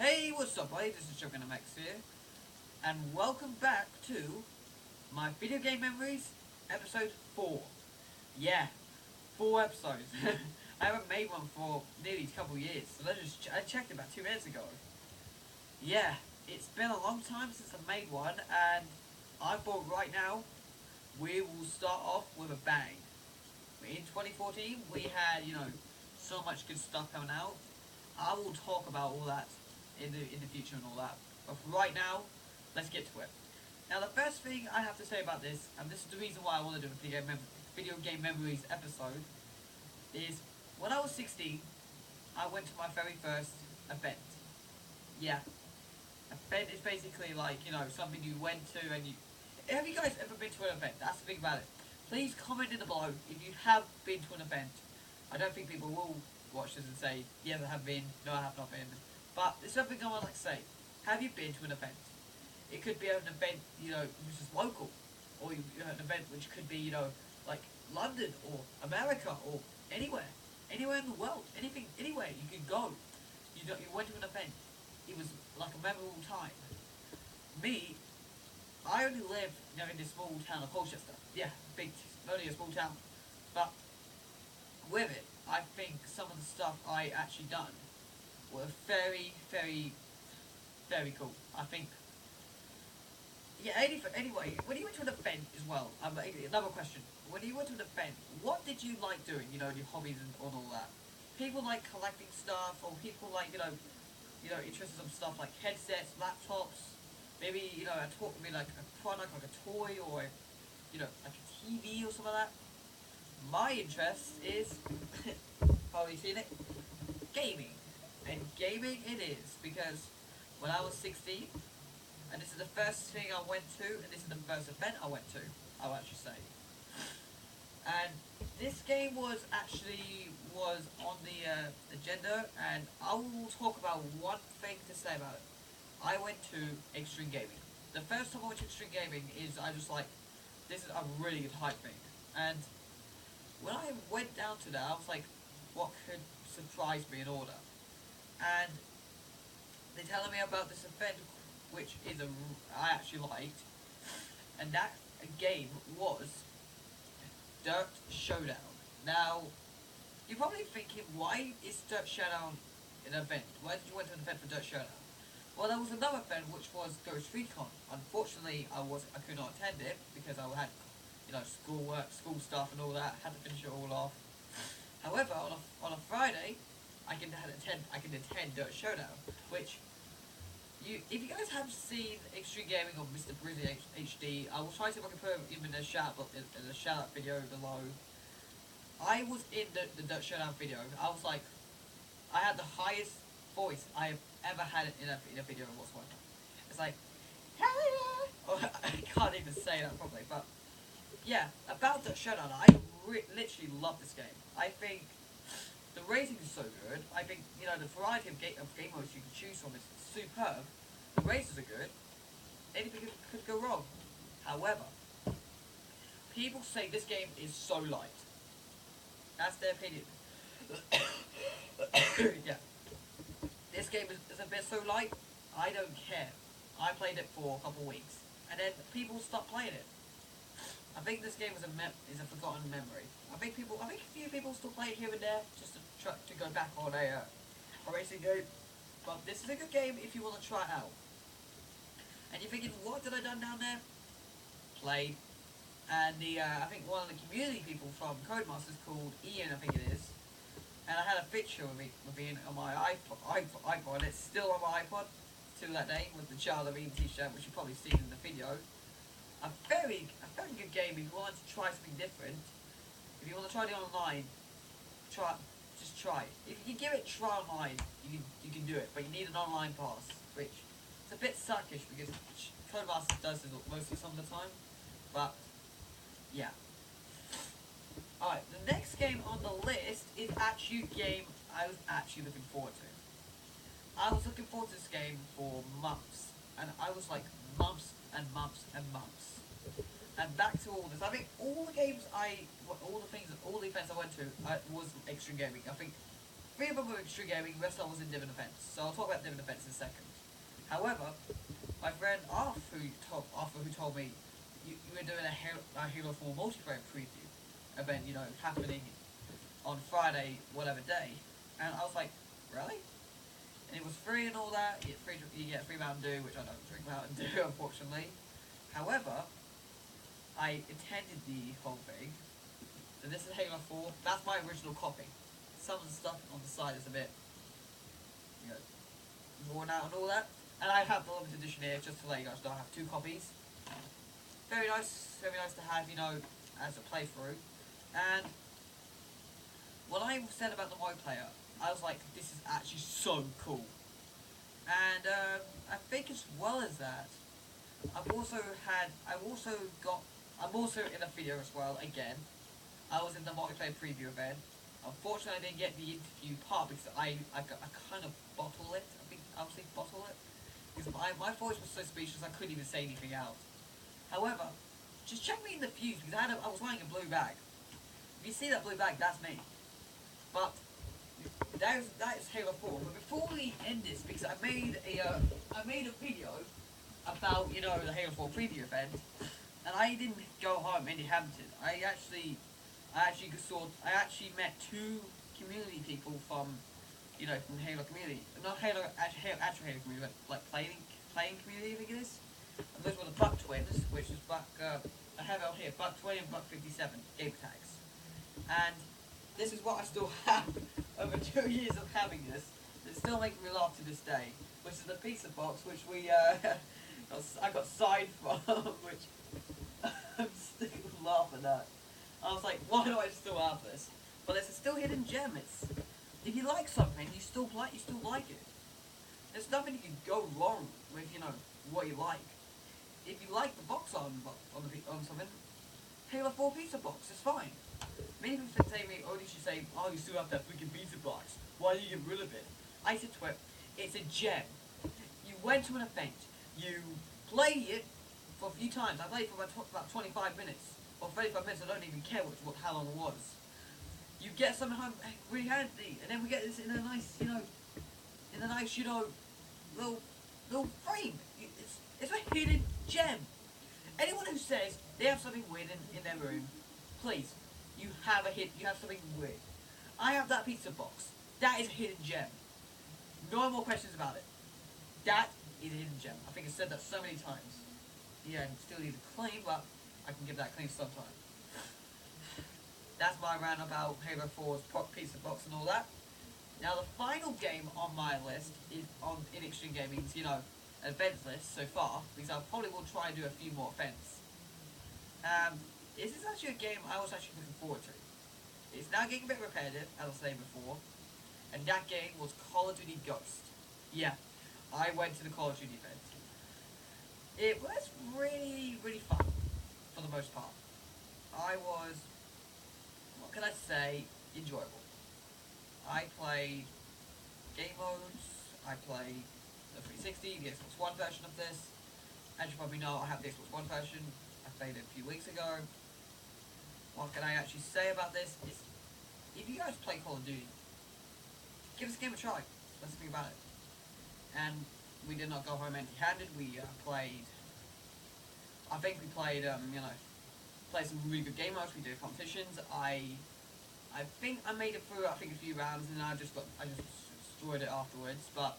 Hey, what's up, buddy? This is JokeNMX here, and welcome back to my video game memories, episode 4. Yeah, 4 episodes. I haven't made one for nearly a couple years, so I checked it about 2 minutes ago. Yeah, it's been a long time since I made one, and I thought right now we will start off with a bang. In 2014, we had, so much good stuff coming out. I will talk about all that in the future and all that. But for right now, let's get to it. Now, the first thing I have to say about this, and this is the reason why I want to do a video game memories episode, is when I was 16, I went to my very first event. Yeah, event is basically like, something you went to and you... Have you guys ever been to an event? That's the thing about it. Please comment in the below if you have been to an event. I don't think people will watch this and say, yes, I have been, no, I have not been. But there's something I would like to say. Have you been to an event? It could be an event, which is local. Or an event which could be, like London or America or anywhere. Anywhere in the world. Anything, anywhere you could go. You went to an event. It was like a memorable time. Me, I only live in this small town of Colchester. Yeah, only a small town. But with it, I think some of the stuff I actually done were very, very, very cool. I think. Yeah. Anyway, when you went to an event as well, another question. When you went to an event, what did you like doing? Your hobbies and all that. People like collecting stuff, or people like interested in some stuff like headsets, laptops. Maybe a talk maybe like a product like a toy or like a TV or something like that. My interest is probably seen it, gaming. And gaming it is, because when I was 16, and this is the first thing I went to, and this is the first event I went to, I'll actually say. And this game was on the agenda, and I will talk about one thing to say about it. I went to Extreme Gaming. The first time I went to Extreme Gaming is I just like, this is a really good hype thing. And when I went down to that, I was like, what could surprise me in order? And they're telling me about this event, which I actually liked, and that game was Dirt Showdown. Now, you're probably thinking, why is Dirt Showdown an event? Why did you went to an event for Dirt Showdown? Well, there was another event which was Ghost Recon. Unfortunately, I could not attend it because I had schoolwork, school stuff, and all that. Had to finish it all off. However, on a Friday, I can attend Dirt Showdown, which if you guys have seen Extreme Gaming or Mr. Brizzy HD, I will try to see if I can put him in the shout out video below. I was in the Dirt Showdown video. I had the highest voice I have ever had in a video whatsoever. It's like, oh, I can't even say that properly, but yeah, about Dirt Showdown, I literally love this game. I think the rating is so good. I think the variety of game modes you can choose from is superb. The races are good. Anything could go wrong. However, people say this game is so light. That's their opinion. Yeah. This game is a bit so light, I don't care. I played it for a couple weeks, and then people stopped playing it. I think this game is a forgotten memory. I think a few people still play it here and there, just to go back on a racing game. But this is a good game if you want to try it out. And you're thinking, what did I done down there? Played. And I think one of the community people from Codemasters called Ian, I think it is. And I had a picture of me on my iPod. It's still on my iPod to that day with the Child of Eden t-shirt, which you've probably seen in the video. A very good game if you want to try something different. If you want to try it online, just try it. If you give it a try online, you can do it, but you need an online pass, which is a bit suckish because Codemasters does this mostly some of the time. But yeah. Alright, the next game on the list is actually a game I was actually looking forward to. I was looking forward to this game for months, and I was like months and months and months. And back to all this, I think all the events I went to was Extreme Gaming. I think Three of them were Extreme Gaming, the rest of them was in different events. So I'll talk about different events in a second. However, my friend Arthur who told me you were doing a Halo 4 multiplayer preview event, you know, happening on Friday, whatever day. And I was like, really? And it was free and all that. You get free Mountain Dew, which I don't drink Mountain Dew, unfortunately. However, I attended the whole thing. So this is Halo 4. That's my original copy. Some of the stuff on the side is a bit, you know, worn out and all that. And I have the limited edition here, just to let you guys know I have 2 copies. Very nice to have, you know, as a playthrough. And what I said about the multiplayer, I was like, this is actually so cool. And I think as well as that, I'm also in a video as well, again. I was in the multiplayer preview event. Unfortunately, I didn't get the interview part because I kind of bottled it. I think I would say bottle it. Because my voice was so speechless I couldn't even say anything out. However, just check me in the views because I was wearing a blue bag. If you see that blue bag, that's me. But that is Halo 4. But before we end this, because I made a video about, you know, the Halo 4 preview event, and I didn't go home empty-handed. I actually met 2 community people from, you know, from Halo community, not actual Halo community, but like playing community, I think it is. And those were the Buck Twins, which is Buck. I have out here Buck 20 and Buck 57 game tags, and this is what I still have over 2 years of having this. It's still making me laugh to this day, which is the pizza box, which I got signed from, which I'm still laughing at. I was like, why do I still have this? But it's a still hidden gem. If you like something, you still like it. There's nothing you can go wrong with, you know, what you like. If you like the box on something, Halo 4 pizza box, it's fine. Many people say to me, oh, you should say, oh, you still have that freaking pizza box. Why do you get rid of it? I said to it, it's a gem. You went to an event, you play it for a few times. I played for about 25 minutes, or 35 minutes, I don't even care how long it was. You get something home really handy, and then we get this in a nice, you know, little frame. It's a hidden gem. Anyone who says they have something weird in their room, please, you have something weird. I have that pizza box. That is a hidden gem. No more questions about it. That is a hidden gem. I think I've said that so many times. Yeah, and still need a claim, but I can give that claim sometime. That's my rant about Halo 4's pizza box and all that. Now the final game on my list is in Extreme Gaming's, you know, events list so far, because I probably will try and do a few more events. This is actually a game I was actually looking forward to. It's now getting a bit repetitive, as I was saying before, and that game was Call of Duty Ghost. Yeah, I went to the Call of Duty event. It was really, really fun, for the most part. I was, what can I say, enjoyable. I played game modes, I played the 360, the Xbox One version of this. As you probably know, I have the Xbox One version. I played it a few weeks ago. What can I actually say about this? Is if you guys play Call of Duty, give this game a try. Let's think about it. And we did not go home empty-handed. We played, you know, played some really good game modes. We did competitions. I think I made it through, a few rounds, and then I just destroyed it afterwards. But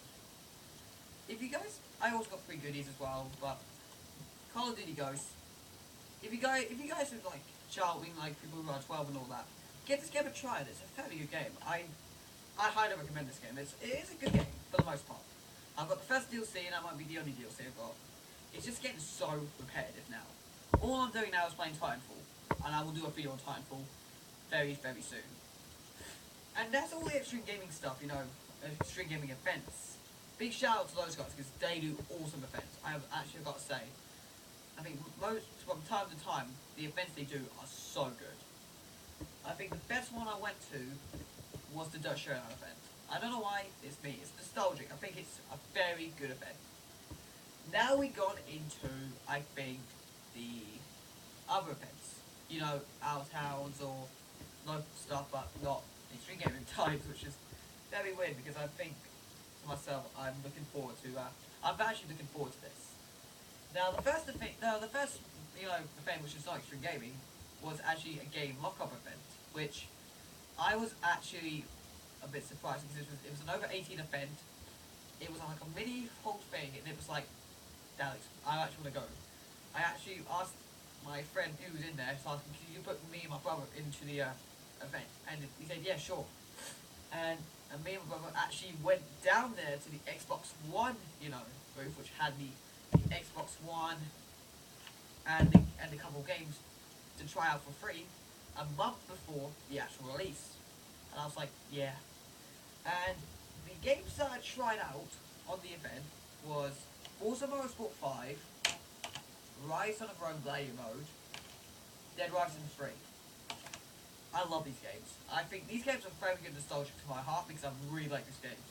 if you guys, I also got 3 goodies as well. But Call of Duty Ghosts, if you guys are like shouting like people who are 12 and all that, give this game a try. It's a fairly good game. I highly recommend this game. It is a good game for the most part. I've got the first DLC, and that might be the only DLC I've got. It's just getting so repetitive now. All I'm doing now is playing Titanfall, and I will do a video on Titanfall very, very soon. And that's all the Extreme Gaming stuff, you know, Extreme Gaming events. Big shout out to those guys, because they do awesome events. I have actually got to say, I think from time to time, the events they do are so good. I think the best one I went to was the Dutch Showdown event. I don't know why, it's me, it's nostalgic. I think it's a very good event. Now we've gone into, I think, the other events. You know, our towns or local stuff, but not Extreme Gaming Times, which is very weird because I think to myself, I'm looking forward to. I'm actually looking forward to this. Now, the first, event which is not extreme gaming, was actually a game lockup event, which I was actually a bit surprised because it was an over 18 event. It was like a mini whole thing, and it was like, Alex, I actually want to go. I actually asked my friend who was in there, so I asked him, can you put me and my brother into the event? And he said, yeah, sure. And me and my brother actually went down there to the Xbox One, booth, which had the Xbox One and a couple of games to try out for free a month before the actual release. And I was like, yeah. And the games that I tried out on the event was Forza Motorsport 5, Rise of Rome Gladiator Mode, Dead Rising 3. I love these games. I think these games are very good nostalgic to my heart because I really like these games.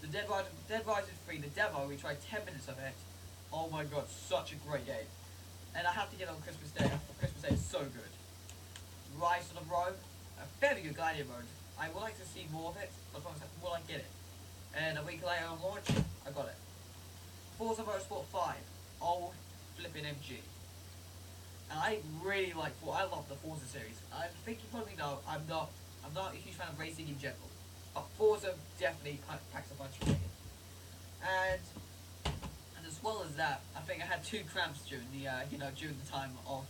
The Dead Rising 3, the demo, we tried 10 minutes of it. Oh my god, such a great game. And I have to get it on Christmas Day. Christmas Day is so good. Rise of Rome, a very good Gladiator mode. I would like to see more of it, but will I get it? And a week later on launch, I got it. Forza Motorsport 5, old flipping MG. And I really I love the Forza series. I think you probably know I'm not a huge fan of racing in general, but Forza definitely packs a bunch of it. And as well as that, I think I had 2 cramps during the during the time of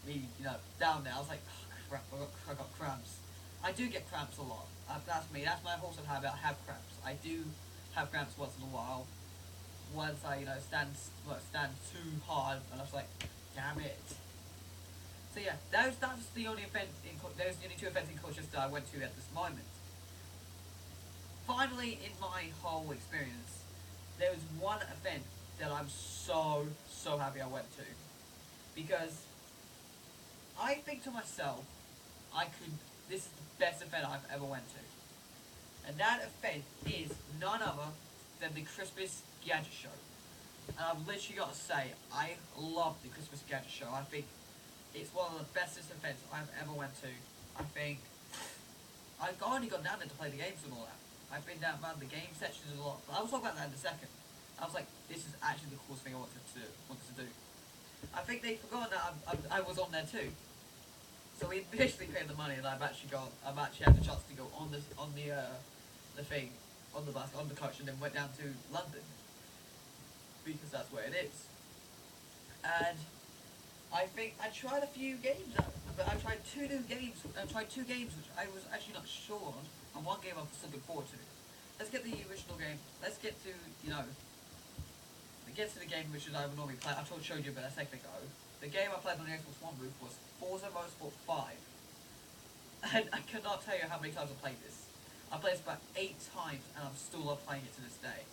me down there. I was like, oh, crap, I got cramps. I do get cramps a lot. That's me. That's my wholesome habit. I have cramps. I do have cramps once in a while. Once I stand too hard, and I was like, damn it. So yeah, that's the only event those are the only 2 events in Colchester I went to at this moment. Finally, in my whole experience, there was one event that I'm so happy I went to, because I think to myself, this is the best event I've ever went to, and that event is none other than the Christmas Gadget Show. And I've literally got to say, I love the Christmas Gadget Show. I think it's one of the bestest events I've ever went to. I think I've only gone down there to play the games and all that. I've been down around the game sections a lot, but I'll talk about that in a second. I was like, this is actually the coolest thing I wanted to do. I think they've forgotten that I was on there too. So we basically paid the money, and I've actually had the chance to go on the thing, on the bus, on the coach, and then went down to London, because that's where it is. And I think I tried a few games out, but I tried 2 new games. I tried 2 games which I was actually not sure on, and one game I'm still looking forward to. Let's get the original game. Let's get to the game which I would normally play. I showed you about a second ago. The game I played on the Xbox One booth was Forza Motorsport 5. And I cannot tell you how many times I played this. I played this about 8 times, and I'm still not playing it to this day.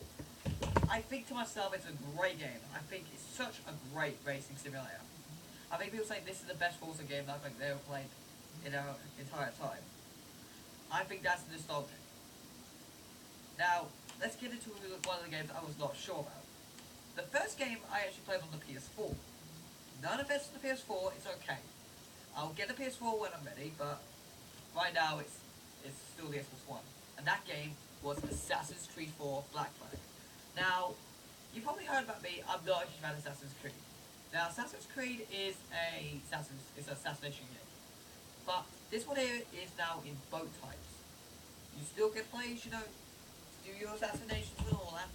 I think to myself, it's a great game. I think it's such a great racing simulator. I think people say this is the best Forza game that I think they ever played in our entire time. I think that's nostalgic. Now, let's get into one of the games I was not sure about. The first game I actually played on the PS4. None of it's on the PS4, it's okay. I'll get the PS4 when I'm ready, but right now it's still the Xbox One. And that game was Assassin's Creed 4 Black Flag. Now, you probably heard about me, I'm not a huge fan of Assassin's Creed. Now, Assassin's Creed is an assassination game. But this one here is now in both types. You still can play, do your assassinations and all that,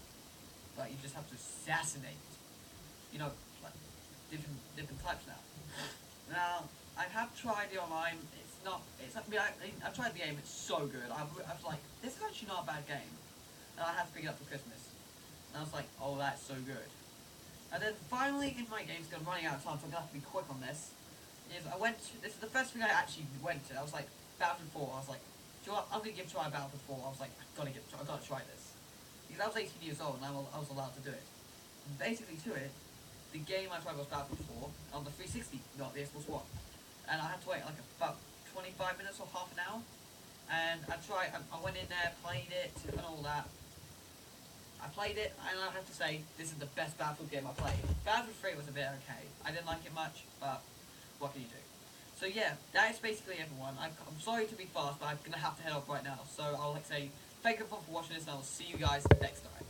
but you just have to assassinate, like different types now. Now, I have tried it online. I've tried the game. It's so good. I was like, this is actually not a bad game, and I had to pick it up for Christmas. And I was like, oh, that's so good. And then finally, in my games, I'm running out of time, so I'm gonna have to be quick on this. This is the first thing I actually went to. I was like, Battlefield 4. I was like, do you know what? I'm gonna try Battlefield 4. I was like, I gotta try this. Because I was 18 years old and I was allowed to do it. And basically to it, the game I tried was Battlefield 4 on the 360, not the Xbox One. And I had to wait like about 25 minutes or half an hour. And I went in there, played it and all that. I played it, and I have to say, this is the best Battlefield game I played. Battlefield 3 was a bit okay. I didn't like it much, but what can you do? So yeah, that is basically everyone. I'm sorry to be fast, but I'm gonna have to head off right now. So I'll say thank you for watching this, and I'll see you guys next time.